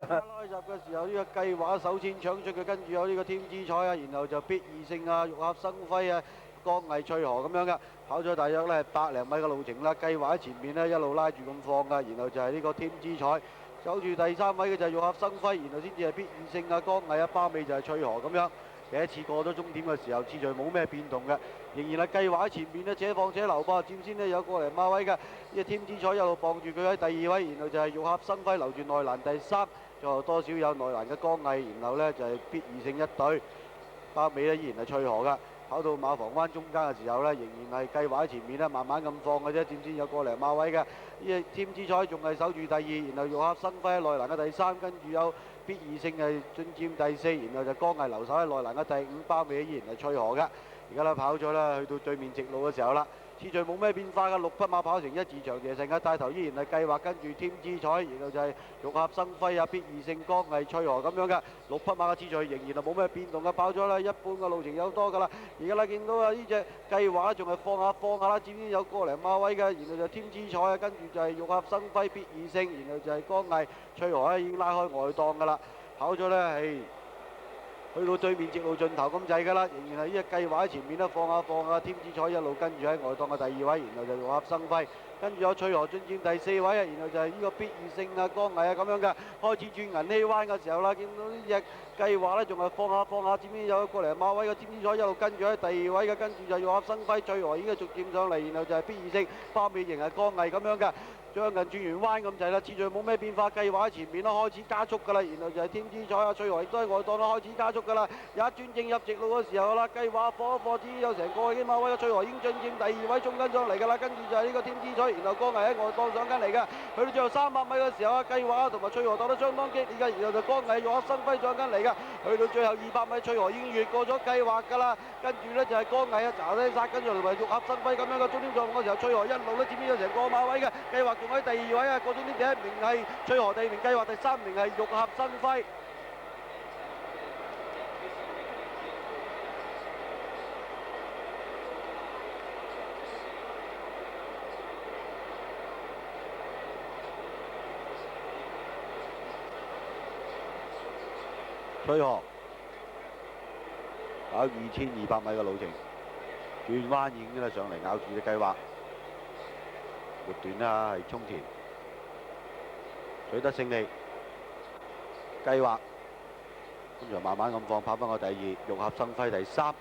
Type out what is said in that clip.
拉入嘅時候，呢個計劃首先搶出嘅，跟住有呢個添姿彩啊，然後就必二勝啊、玉俠生輝啊、江毅翠河咁樣嘅，跑咗大約咧百零米嘅路程啦。計劃喺前面呢一路拉住咁放噶，然後就係呢個添姿彩，守住第三位嘅就係玉俠生輝，然後先至係必二勝啊、江毅啊、包尾就係翠河咁樣。第一次過咗終點嘅時候，次序冇咩變動嘅，仍然係計劃喺前面呢，且放且留噃，佔先呢有個零馬位嘅，呢個添姿彩一路傍住佢喺第二位，然後就係玉俠生輝留住內欄第三。最後多少有內欄嘅江毅，然後呢就係必二勝一隊，包尾呢依然係翠河噶。跑到馬房灣中間嘅時候呢，仍然係計劃喺前面呢，慢慢咁放嘅啫，佔先有個零馬位嘅。呢個添姿彩仲係守住第二，然後玉俠生輝喺內欄嘅第三，跟住有必二勝係進佔第四，然後就江毅留守喺內欄嘅第五，包尾依然係翠河嘅。而家呢跑咗啦，去到對面直路嘅時候啦。次序冇咩變化嘅，6匹馬跑成一字長蛇陣嘅，帶頭依然係計劃，跟住添姿彩，然後就係玉俠生輝啊、必二勝江毅翠河咁樣嘅6匹馬嘅次序仍然係冇咩變動嘅，跑咗啦，一般嘅路程有多噶啦。而家咧見到啊呢隻計劃仲係放下啦，佔先有個零馬位嘅，然後就添姿彩啊，跟住就係玉俠生輝必二勝，然後就係江毅翠河已經拉開外檔噶啦，跑咗呢係。去到對面直路盡頭咁滯㗎啦，仍然係呢隻計劃喺前面咧放下，添姿彩一路跟住喺外檔嘅第二位，然後就玉俠生輝，跟住有翠河進佔第四位啊，然後就係呢個必二勝啊、江毅啊咁樣嘅，開始轉銀禧灣嘅時候啦，見到呢隻計劃咧仲係放下，佔邊有一個零馬位嘅添姿彩一路跟住喺第二位嘅，跟住就玉俠生輝，翠河已經逐漸上嚟，然後就係必二勝，包尾仍係江毅咁樣嘅。將近轉完彎咁滯啦，次序冇咩變化，計劃喺前面啦，開始加速㗎啦，然後就係添姿彩啊、翠河亦都喺外檔啦，開始加速㗎啦，一轉正入直路嘅時候啦，計劃放一放，只有成個幾馬位嘅翠河已經進佔第二位，中間上嚟㗎啦，跟住就係呢個添姿彩，然後江毅喺外檔上緊嚟嘅，去到最後300米嘅時候啊，計劃同埋翠河鬥得相當激烈嘅，然後就江毅玉俠生輝上緊嚟嘅，去到最後200米，翠河已經越過咗計劃㗎啦，跟住呢就係江毅啊查低殺，跟住同埋玉俠生輝咁樣嘅終點上嘅時候，翠河一路都佔邊有成個馬位嘅，計劃仲喺第二位啊，過終點第一名係翠河，第二名計劃，第三名係玉俠生輝。翠河跑2200米嘅路程，轉彎已經上嚟咬住隻計劃，末段啦係沖田取得勝利，計劃咁就慢慢咁放，跑翻個第二，玉俠生輝第三。